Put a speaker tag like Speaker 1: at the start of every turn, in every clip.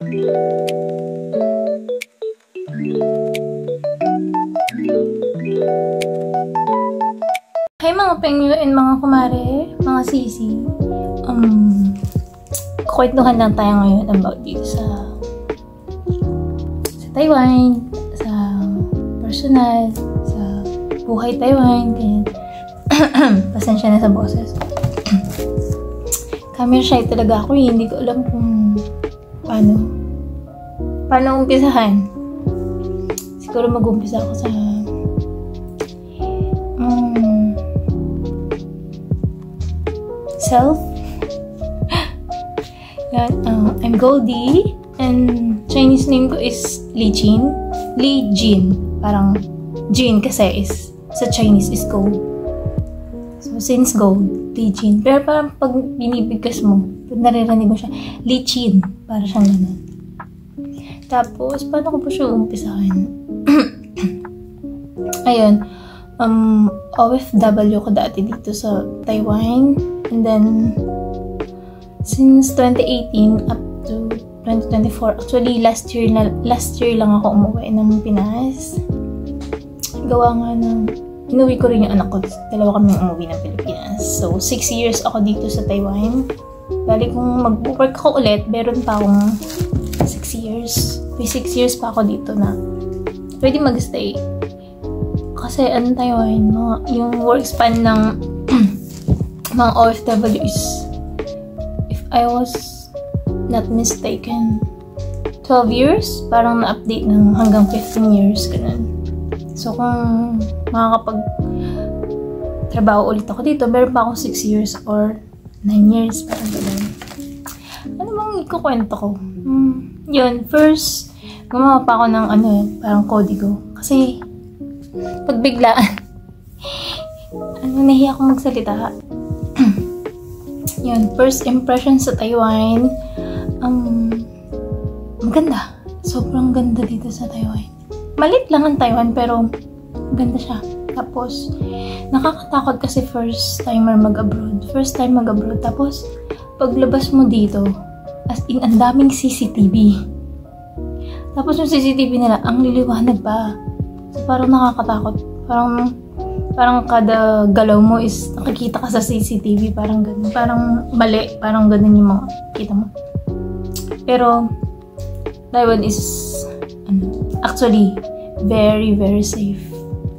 Speaker 1: Hi mga pengyo and mga kumare, mga sisi. Kukwentuhan lang tayo ngayon about dito sa Taiwan, sa personal, sa buhay Taiwan, ganyan. Pasensya na sa boses. Camera shy talaga ako, hindi ko alam kung paano umpisahan. Siguro mag-umpisa ako sa self. I'm Goldie and Chinese name ko is Li Jin. Li Jin. Parang Jin kasi is sa Chinese is gold. So since gold, Li Jin. Pero parang pag binibigkas mo, pag naririnig mo siya, Li Jin. Para siyang ganun. Tapos, paano ko po siya umpisahan? Ayun. OFW ko dati dito sa Taiwan. And then, since 2018 up to 2024, actually last year lang ako umuwi ng Pinas. Gawa nga ng, inuwi ko rin yung anak ko. Dalawa kami umuwi ng Pilipinas. So, 6 years ako dito sa Taiwan. Bali kung mag-work ako ulit, meron pa akong 6 years. May 6 years pa ako dito na pwede mag-stay. Kasi Taiwan, yung work span ng mga OFW is, if I was not mistaken, 12 years, parang na-update ng hanggang 15 years, ganun. So, kung makakapag-trabaho ulit ako dito, meron pa akong 6 years or 9 years, parang ganun. Ano bang ikukwento ko? Yun, first, gumawa pa ako ng parang kodigo. Kasi, pag biglaan, nahiya akong magsalita. Yun, first impression sa Taiwan, maganda. Sobrang ganda dito sa Taiwan. Malit lang ang Taiwan, pero maganda siya. Tapos, nakakatakot kasi first timer mag-abroad. First time mag-abroad. Tapos, paglabas mo dito, as in, ang daming CCTV. Tapos yung CCTV nila, ang liliwanag pa. So, parang nakakatakot. Parang kada galaw mo is nakikita ka sa CCTV, parang ganun. Parang mali, parang ganun yung mga kita mo. Pero, Taiwan is, actually, very, very safe.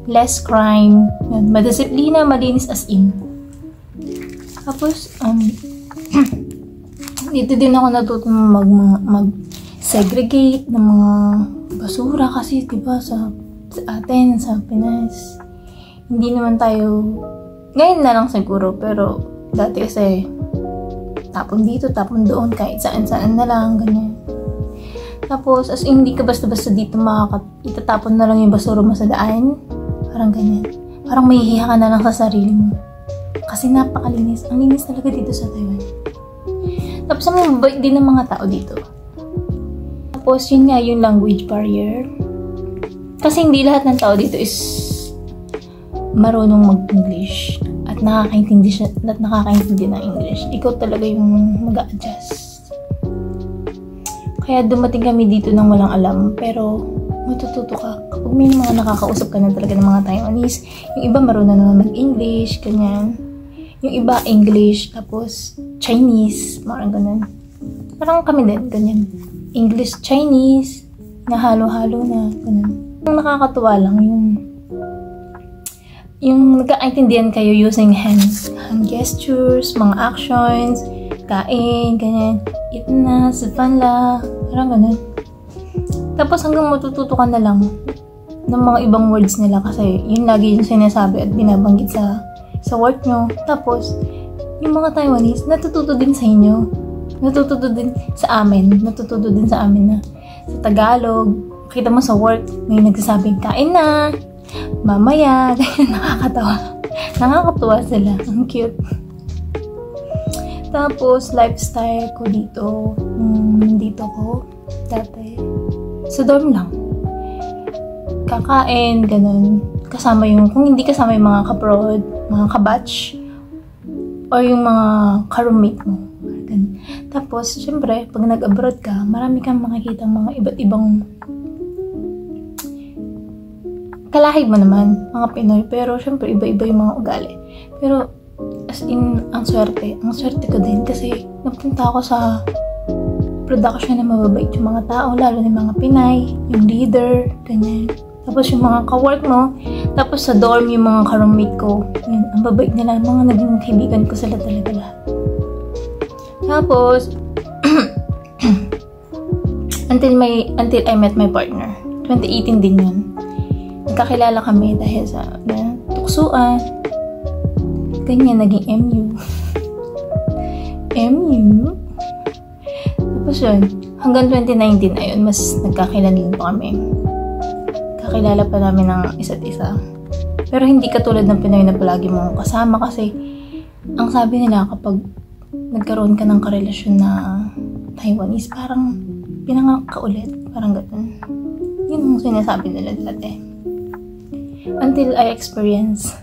Speaker 1: Less crime, madisiplina, malinis as in. Tapos, dito din ako natutong mag-segregate ng mga basura kasi, diba, sa atin, sa Pinas. Hindi naman tayo, ngayon na lang siguro, pero dati kasi tapon dito, tapon doon, kahit saan-saan na lang, ganyan. Tapos, as in, hindi ka basta-basta dito itatapon na lang yung basura mo sa daan, parang ganyan. Parang mahihiya ka na lang sa sarili mo. Kasi napakalinis. Ang linis talaga dito sa Taiwan. Tapos, ang mabait din ng mga tao dito. Tapos, yun nga, yung language barrier. Kasi hindi lahat ng tao dito is marunong mag-English at nakakaintindi ng English. Ikaw talaga yung mag-a-adjust. Kaya dumating kami dito nang walang alam, pero matututo ka. Kapag may mga nakakausap ka na talaga ng mga Taiwanese, yung iba marunong naman mag-English, ganyan. Yung iba English, tapos Chinese, parang ganun. Parang kami din, ganyan. English, Chinese, na halo-halo na, ganun. Yung nakakatuwa lang, yung nagkakaintindihan kayo using hand gestures, mga actions, kain, ganyan, eat na, sipan la, parang ganun. Tapos hanggang matututo ka na lang ng mga ibang words nila kasi yun lagi yung sinasabi at binabanggit sa work nyo. Tapos, yung mga Taiwanese, natututo din sa inyo. Natututo din sa amin na sa Tagalog, kita mo sa work, may nagsasabing kain na, mamaya, ganyan, nakakatawa. Nakakatuwa sila. Ang cute. Tapos, lifestyle ko dito. Dito ko, dati. Sa dorm lang. Kakain, ganun. Kasama kung hindi kasama yung mga kaprod, mga kabatch, o yung mga ka-roommate mo. Tapos, syempre, pag nag-abroad ka, marami kang makikita mga iba't ibang kalahib mo naman, mga Pinoy. Pero, syempre, iba-iba yung mga ugali. Pero, as in, ang swerte ko din kasi napunta ako sa production na mababait yung mga tao, lalo na yung mga Pinay, yung leader, ganyan. Tapos yung mga ka-work mo, tapos sa dorm yung mga ka-roommate ko, yun, ang babait nila, mga naging kaibigan ko sila talaga lahat. Tapos, until I met my partner, 2018 din yun. Nagkakilala kami dahil sa tuksuan, ganyan, naging MU. MU? Tapos yun, hanggang 2019, ayun, mas nagkakilala pa kami. Kakilala pa namin ng isa't isa. Pero hindi katulad ng Pinoy na palagi mong kasama kasi ang sabi nila kapag nagkaroon ka ng karelasyon na Taiwanese, parang pinanganak ka ulit. Parang gano'n. Yun ang sinasabi nila dati. Until I experience.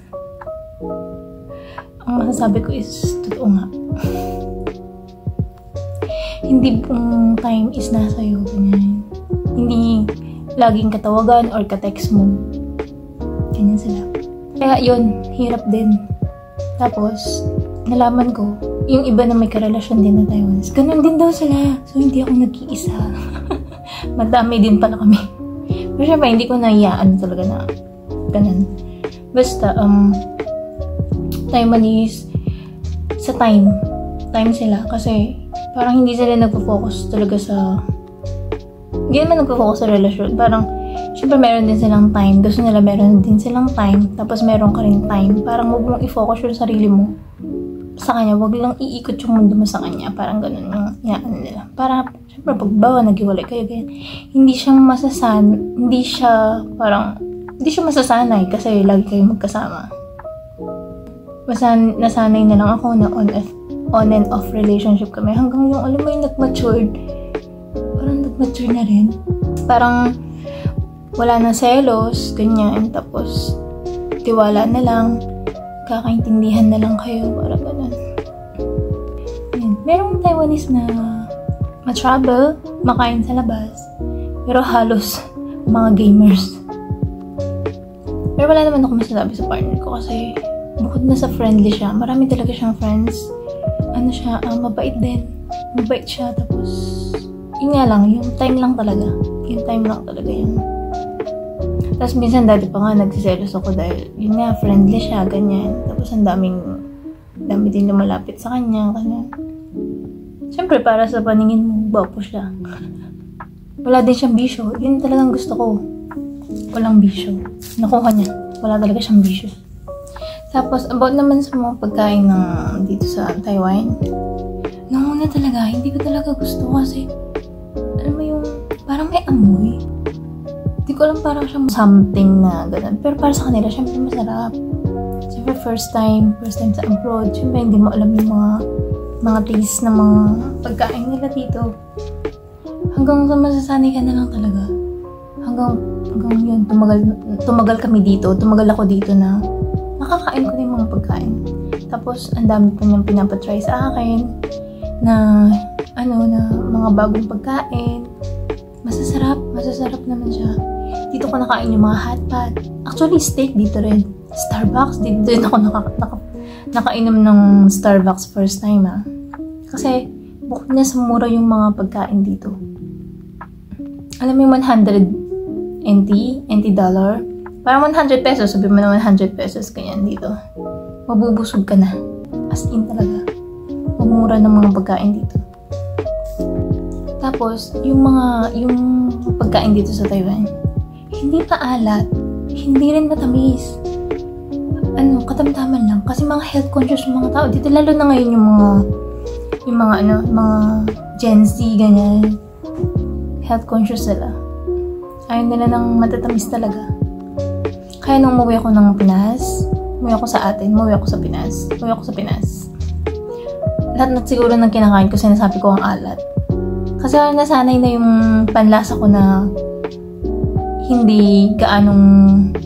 Speaker 1: Ang masasabi ko is, totoo nga. Hindi pong time is nasa iyo. Ganyan. Hindi laging katawagan or ka-text mo. Ganyan sila. Kaya yun, hirap din. Tapos, nalaman ko, yung iba na may karelasyon din na Taiwanese, ganun din daw sila. So, hindi ako nag-iisa. Madami din pala kami. Pero syempre, hindi ko naiyaan talaga na ganun. Basta, Taiwanese, sa time sila. Kasi, parang hindi sila nagpo-focus talaga sa hindi naman nagpo-focus sa relasyon. Parang, syempre meron din silang time. Gusto nila meron din silang time. Tapos meron ka rin time. Parang huwag mong i-focus yung sarili mo sa kanya. Huwag lang iikot yung mundo mo sa kanya. Parang ganun yung yaan nila. Para, syempre, pagbawa, nag-iwalay kayo, ganyan. Hindi siya masasanay kasi lagi kayo magkasama. Basta nasanay na lang ako na on and off relationship kami. Hanggang yung, alam mo yung nag-matured. Parang nag-mature na rin. Parang wala na selos, ganyan. Tapos, tiwala na lang. Kakaintindihan na lang kayo. Parang ganun. Yan. Merong Taiwanese na ma-travel, makain sa labas. Pero halos mga gamers. Pero wala naman ako masasabi sa partner ko kasi bukod na sa friendly siya, marami talaga siyang friends. Ano siya, mabait din. Mabait siya, tapos yun nga lang, yung time lang talaga. Yung time lang talaga yun. Tapos minsan dati pa nga nagsiselos ako dahil yun nga, friendly siya, ganyan. Tapos ang dami din lumalapit sa kanya, ganyan. Siyempre, para sa paningin mo, gwapo siya. Wala din siyang bisyo. Yun talagang gusto ko. Walang bisyo. Nakuha niya. Wala talaga siyang bisyo. Tapos, about naman sa mga pagkain ng dito sa Taiwan, nung una talaga, hindi ko talaga gusto kasi alam mo yung, parang may amoy. Hindi ko alam, parang siyang something na gano'n. Pero para sa kanila, syempre masarap. Syempre first time sa abroad, syempre hindi mo alam yung mga taste ng mga pagkain nila dito. Hanggang sa masasanay ka na lang talaga. Hanggang yun, tumagal kami dito, tumagal ako dito na nakakain ko na yung mga pagkain. Tapos, ang dami pa niyang pinapatry sa akin na mga bagong pagkain. Masasarap naman siya. Dito ko nakain yung mga hotpot. Actually, steak dito rin. Starbucks, dito din ako nakainom ng Starbucks first time, ha. Kasi, bukod na sa mura yung mga pagkain dito. Alam mo yung 100 NT dollar? Parang 100 pesos, sabi mo na 100 pesos, ganyan dito. Mabubusog ka na. As in talaga. Mumura ng mga pagkain dito. Tapos, yung pagkain dito sa Taiwan, hindi pa alat, hindi rin matamis. Katamtaman lang. Kasi mga health conscious yung mga tao dito, lalo na ngayon yung mga Gen Z, ganyan. Health conscious sila. Ayaw nila ng matatamis talaga. Kaya nung umuwi ako ng Pinas, umuwi ako sa Pinas. Lahat na siguro ng kinakain ko, sinasabi ko ang alat. Kasi nasanay na yung panlasa ko na hindi gaanong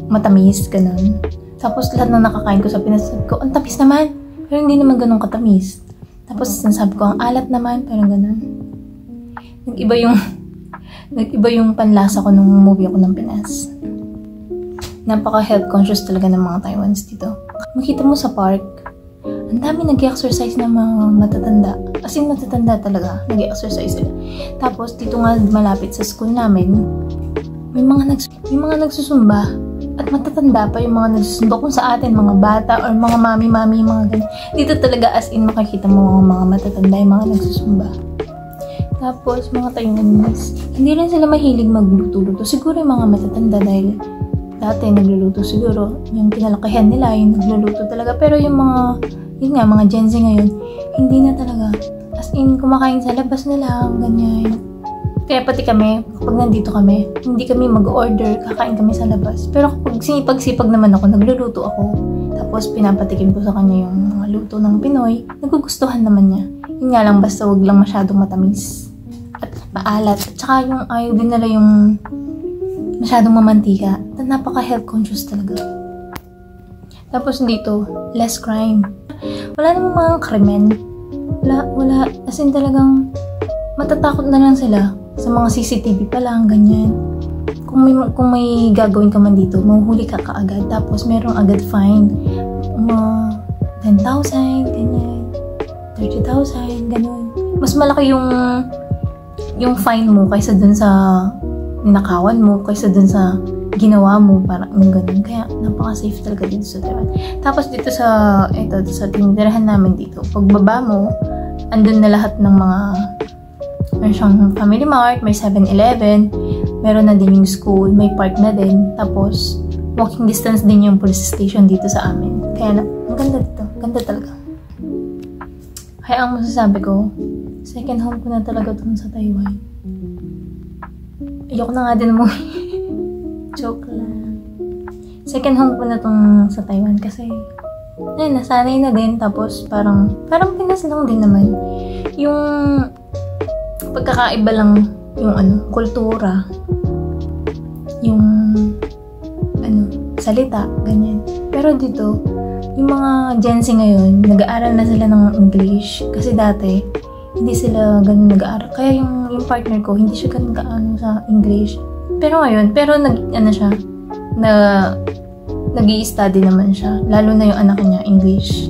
Speaker 1: matamis, ganun. Tapos lahat na nakakain ko sa Pinas, sabi ko, ang tamis naman. Pero hindi naman ganun katamis. Tapos sinasabi ko, ang alat naman, pero ganun. Nag-iba yung panlasa ko nung movie ako ng Pinas. Napaka-health conscious talaga ng mga Taiwans dito. Makita mo sa park, ang dami nag-exercise ng mga matatanda. As in, matatanda talaga. Nag-exercise sila. Tapos, dito nga malapit sa school namin, may mga nagsusumba. At matatanda pa yung mga nagsusundo. Kung sa atin, mga bata or mga mami-mami, mga ganyan. Dito talaga as in, makikita mo mga matatanda yung mga nagsusumba. Tapos, mga Taiwanese, hindi rin sila mahilig magluto-luto. Siguro yung mga matatanda dahil dati nagluluto siguro. Yung kinalakihan nila, yung nagluluto talaga. Pero yung mga Gen Z ngayon, hindi na talaga. As in, kumakain sa labas na lang, ganyan. Kaya pati kami, kapag nandito kami, hindi kami mag-order, kakain kami sa labas. Pero kapag sinipag-sipag naman ako, nagluluto ako. Tapos pinapatikim ko sa kanya yung mga luto ng Pinoy, nagugustuhan naman niya. Yun nga lang, basta wag lang masyadong matamis. At maalat. At saka yung ayaw din nila yung masyadong mamantika. At napaka-health conscious talaga. Tapos dito, less crime. Wala namang mga krimen. Wala. As in talagang matatakot na lang sila sa mga CCTV pa lang, ganyan. Kung may gagawin ka man dito, mahuhuli ka kaagad. Tapos merong agad fine. 10,000, ganyan. 30,000, ganun. Mas malaki yung fine mo kaysa dun sa ninakawan mo, kaysa dun sa ginawa mo, parang ganun. Kaya napaka-safe talaga dito sa Taiwan. Tapos dito sa tinitirahan namin dito, pagbaba mo, andun na lahat ng mga, may siyang Family Mart, may 7-Eleven, meron na din yung school, may park na din. Tapos, walking distance din yung police station dito sa amin. Kaya ang ganda dito. Ganda talaga. Kaya ang masasabi ko, second home ko na talaga dun sa Taiwan. Ayoko na nga din mo. Joke lang. Second home ko na tong sa Taiwan kasi nasanay na din. Tapos parang Pinas lang din naman. Yung pagkakaiba lang yung kultura. Yung salita, ganyan. Pero dito, yung mga Gen Z ngayon, nag-aaral na sila ng English. Kasi dati, hindi sila ganun nag-aaral. Kaya yung partner ko, hindi siya ganun kaano sa English. Pero ngayon, nag-i-study naman siya. Lalo na yung anak niya, English.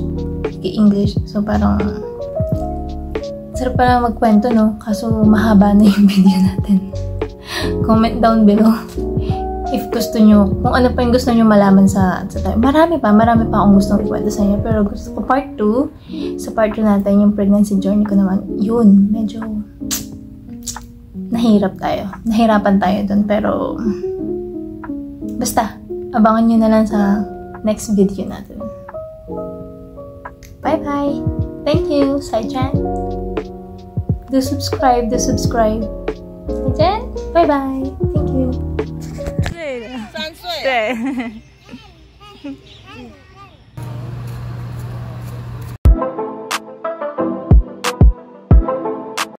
Speaker 1: English. So parang, sarap pala magkwento, no? Kaso mahaba na yung video natin. Comment down below if gusto nyo, kung ano pa yung gusto nyo malaman sa tayo. Marami pa akong gustong ikwento sa inyo. Pero gusto ko part 2. Sa part 2 natin, yung pregnancy journey ko naman, yun, medyo nahirapan tayo dun. Pero basta, abangan nyo na lang sa next video natin. Bye bye! Thank you, Sai-chan! Do subscribe! Sai-chan! Bye bye! Thank you!
Speaker 2: 3岁。
Speaker 1: 对。